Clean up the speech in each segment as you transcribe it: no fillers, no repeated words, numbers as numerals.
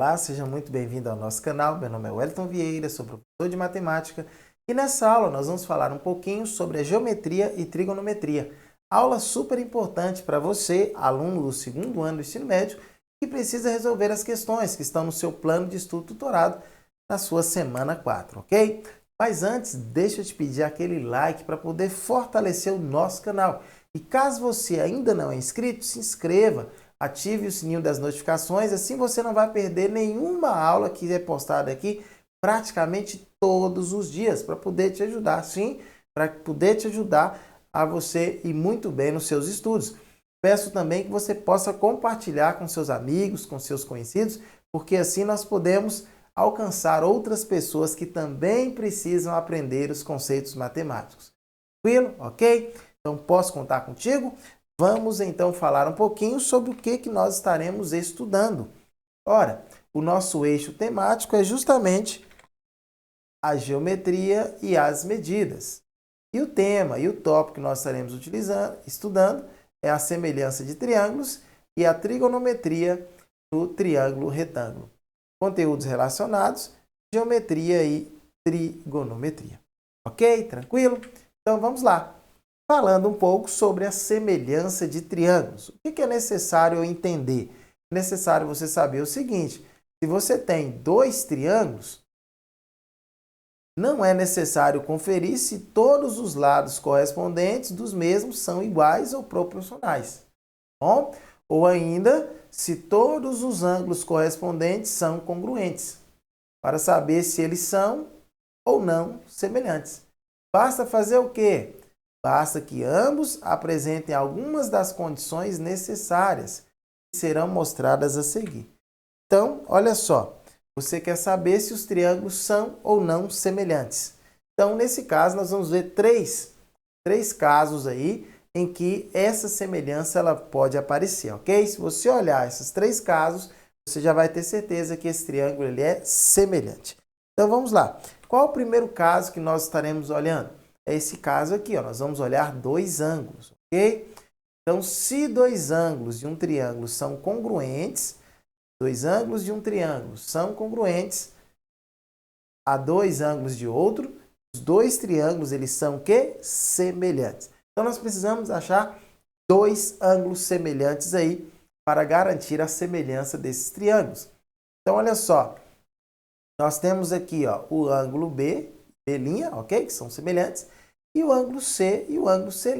Olá, seja muito bem-vindo ao nosso canal. Meu nome é Wellington Vieira, sou professor de matemática e nessa aula nós vamos falar um pouquinho sobre a geometria e trigonometria. Aula super importante para você, aluno do segundo ano do ensino médio, que precisa resolver as questões que estão no seu plano de estudo tutorado na sua semana 4, ok? Mas antes, deixa eu te pedir aquele like para poder fortalecer o nosso canal. E caso você ainda não é inscrito, se inscreva. Ative o sininho das notificações, assim você não vai perder nenhuma aula que é postada aqui praticamente todos os dias, para poder te ajudar, sim, para poder te ajudar a você ir muito bem nos seus estudos. Peço também que você possa compartilhar com seus amigos, com seus conhecidos, porque assim nós podemos alcançar outras pessoas que também precisam aprender os conceitos matemáticos. Tranquilo? Ok? Então posso contar contigo? Vamos então falar um pouquinho sobre o que nós estaremos estudando. Ora, o nosso eixo temático é justamente a geometria e as medidas. E o tema e o tópico que nós estaremos estudando é a semelhança de triângulos e a trigonometria do triângulo retângulo. Conteúdos relacionados, geometria e trigonometria. Ok? Tranquilo? Então vamos lá. Falando um pouco sobre a semelhança de triângulos. O que é necessário entender? É necessário você saber o seguinte: se você tem dois triângulos, não é necessário conferir se todos os lados correspondentes dos mesmos são iguais ou proporcionais. Bom? Ou ainda, se todos os ângulos correspondentes são congruentes, para saber se eles são ou não semelhantes. Basta fazer o quê? Basta que ambos apresentem algumas das condições necessárias, que serão mostradas a seguir. Então, olha só, você quer saber se os triângulos são ou não semelhantes. Então, nesse caso, nós vamos ver três casos aí em que essa semelhança ela pode aparecer, ok? Se você olhar esses três casos, você já vai ter certeza que esse triângulo ele é semelhante. Então, vamos lá. Qual o primeiro caso que nós estaremos olhando? É esse caso aqui, ó. Nós vamos olhar dois ângulos, ok? Então, se dois ângulos de um triângulo são congruentes, dois ângulos de um triângulo são congruentes a dois ângulos de outro, os dois triângulos eles são o quê? Semelhantes. Então, nós precisamos achar dois ângulos semelhantes aí para garantir a semelhança desses triângulos. Então, olha só. Nós temos aqui, ó, o ângulo B, B', ok? Que são semelhantes. E o ângulo C e o ângulo C'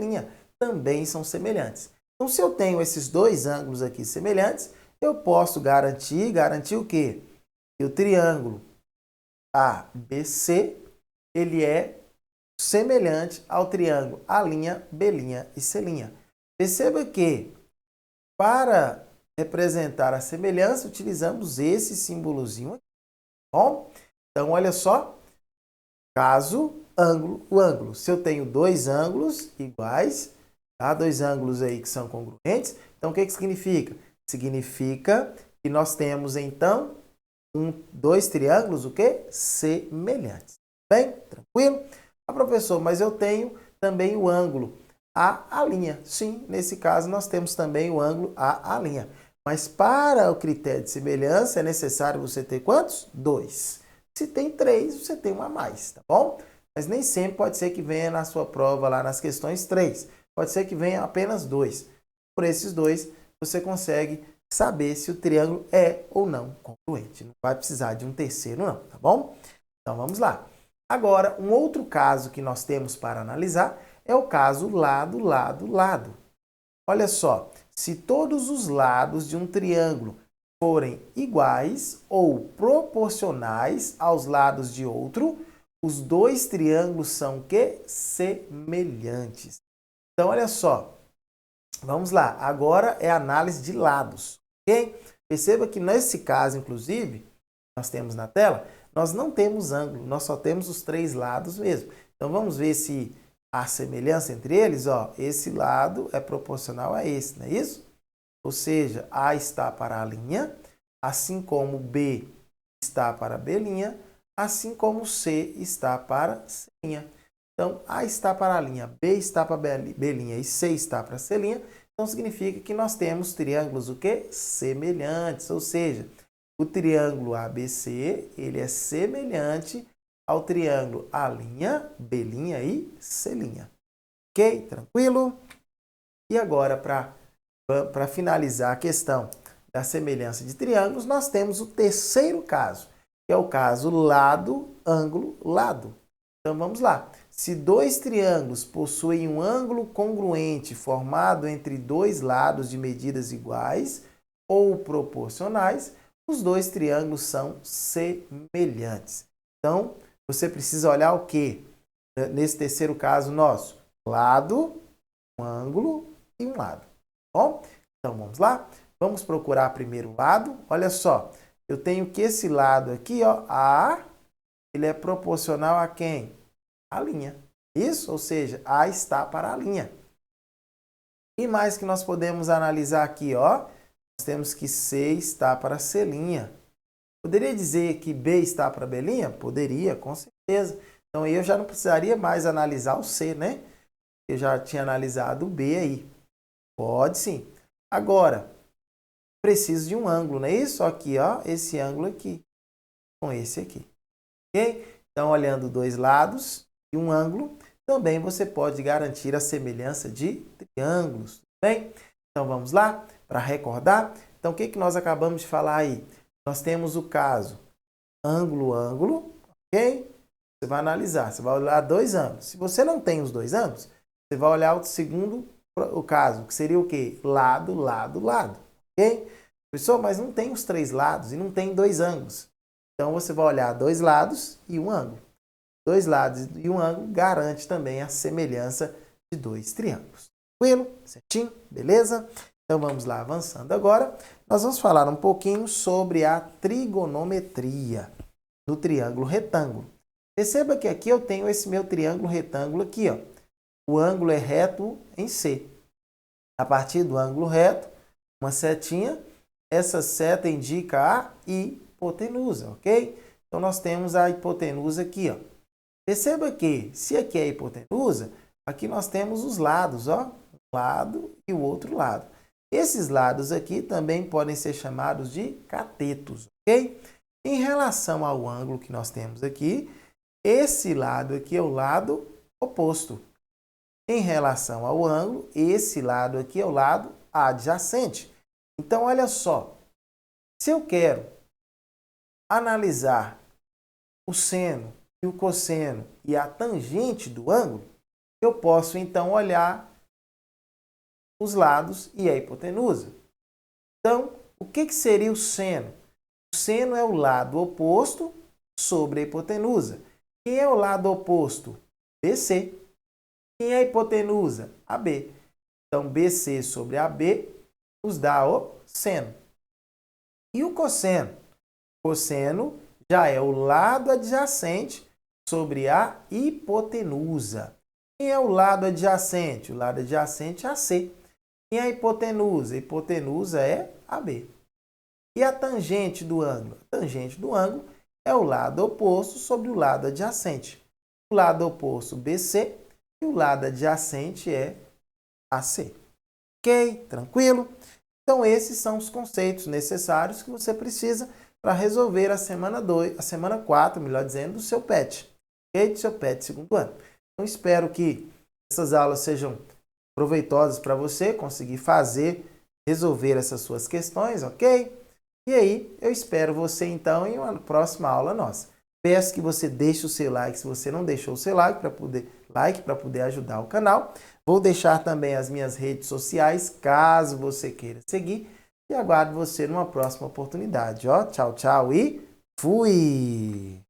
também são semelhantes. Então, se eu tenho esses dois ângulos aqui semelhantes, eu posso garantir o quê? Que o triângulo ABC, ele é semelhante ao triângulo A', B' e C'. Perceba que, para representar a semelhança, utilizamos esse símbolozinho aqui. Bom, então olha só, caso ângulo, o ângulo. Se eu tenho dois ângulos iguais, tá? Dois ângulos aí que são congruentes, então o que significa? Significa que nós temos então dois triângulos o quê? Semelhantes. Bem, tranquilo? Ah, professor, mas eu tenho também o ângulo A'. Sim, nesse caso nós temos também o ângulo A'. Mas para o critério de semelhança é necessário você ter quantos? Dois. Se tem três, você tem um a mais, tá bom? Mas nem sempre pode ser que venha na sua prova lá nas questões 3. Pode ser que venha apenas 2. Por esses dois, você consegue saber se o triângulo é ou não congruente. Não vai precisar de um terceiro não, tá bom? Então vamos lá. Agora, um outro caso que nós temos para analisar é o caso lado, lado, lado. Olha só, se todos os lados de um triângulo forem iguais ou proporcionais aos lados de outro, os dois triângulos são o quê? Semelhantes. Então, olha só. Vamos lá. Agora é a análise de lados, ok? Perceba que nesse caso, inclusive, nós temos na tela, nós não temos ângulo, nós só temos os três lados mesmo. Então, vamos ver se há semelhança entre eles. Ó, esse lado é proporcional a esse, não é isso? Ou seja, A está para a linha, assim como B está para B', assim como C está para C'. Então, A está para a linha, B está para B' e C está para C'. Então, significa que nós temos triângulos o quê? Semelhantes, ou seja, o triângulo ABC, ele é semelhante ao triângulo A', B' e C'. Ok? Tranquilo? E agora, para finalizar a questão da semelhança de triângulos, nós temos o terceiro caso, que é o caso lado, ângulo, lado. Então, vamos lá. Se dois triângulos possuem um ângulo congruente formado entre dois lados de medidas iguais ou proporcionais, os dois triângulos são semelhantes. Então, você precisa olhar o quê? Nesse terceiro caso nosso, lado, um ângulo e um lado. Bom, então vamos lá? Vamos procurar primeiro o lado. Olha só, eu tenho que esse lado aqui, ó, A, ele é proporcional a quem? A linha. Isso? Ou seja, A está para a linha. E mais que nós podemos analisar aqui, ó, nós temos que C está para C'. Poderia dizer que B está para B'? Poderia, com certeza. Então, eu já não precisaria mais analisar o C, né? Eu já tinha analisado o B aí. Pode sim. Agora, preciso de um ângulo, não é isso? Aqui, ó, esse ângulo aqui, com esse aqui. Ok? Então, olhando dois lados e um ângulo, também você pode garantir a semelhança de triângulos. Tudo bem? Então, vamos lá para recordar. Então, o que nós acabamos de falar aí? Nós temos o caso ângulo, ângulo, ok? Você vai analisar, você vai olhar dois ângulos. Se você não tem os dois ângulos, você vai olhar o segundo caso, que seria o quê? Lado, lado, lado, ok? Professor, mas não tem os três lados e não tem dois ângulos. Então, você vai olhar dois lados e um ângulo. Dois lados e um ângulo garante também a semelhança de dois triângulos. Tranquilo? Certinho? Beleza? Então, vamos lá, avançando agora. Nós vamos falar um pouquinho sobre a trigonometria do triângulo retângulo. Perceba que aqui eu tenho esse meu triângulo retângulo aqui, ó. O ângulo é reto em C. A partir do ângulo reto, uma setinha, essa seta indica a hipotenusa, ok? Então, nós temos a hipotenusa aqui, ó. Perceba que, se aqui é a hipotenusa, aqui nós temos os lados, ó. Um lado e o outro lado. Esses lados aqui também podem ser chamados de catetos, ok? Em relação ao ângulo que nós temos aqui, esse lado aqui é o lado oposto. Em relação ao ângulo, esse lado aqui é o lado adjacente. Então, olha só. Se eu quero analisar o seno e o cosseno e a tangente do ângulo, eu posso, então, olhar os lados e a hipotenusa. Então, o que seria o seno? O seno é o lado oposto sobre a hipotenusa. Quem é o lado oposto? BC. Quem é a hipotenusa? AB. Então, BC sobre AB nos dá o seno. E o cosseno? O cosseno já é o lado adjacente sobre a hipotenusa. Quem é o lado adjacente? O lado adjacente é AC. Quem é a hipotenusa? A hipotenusa é AB. E a tangente do ângulo? A tangente do ângulo é o lado oposto sobre o lado adjacente. O lado oposto, BC, e o lado adjacente é AC. Ok? Tranquilo? Então, esses são os conceitos necessários que você precisa para resolver a semana 2, a semana 4, melhor dizendo, do seu PET. Ok? Do seu PET segundo ano. Então, espero que essas aulas sejam proveitosas para você conseguir resolver essas suas questões, ok? E aí, eu espero você então em uma próxima aula nossa. Peço que você deixe o seu like se você não deixou o seu like para poder ajudar o canal. Vou deixar também as minhas redes sociais, caso você queira seguir. E aguardo você numa próxima oportunidade. Ó, tchau, tchau e fui!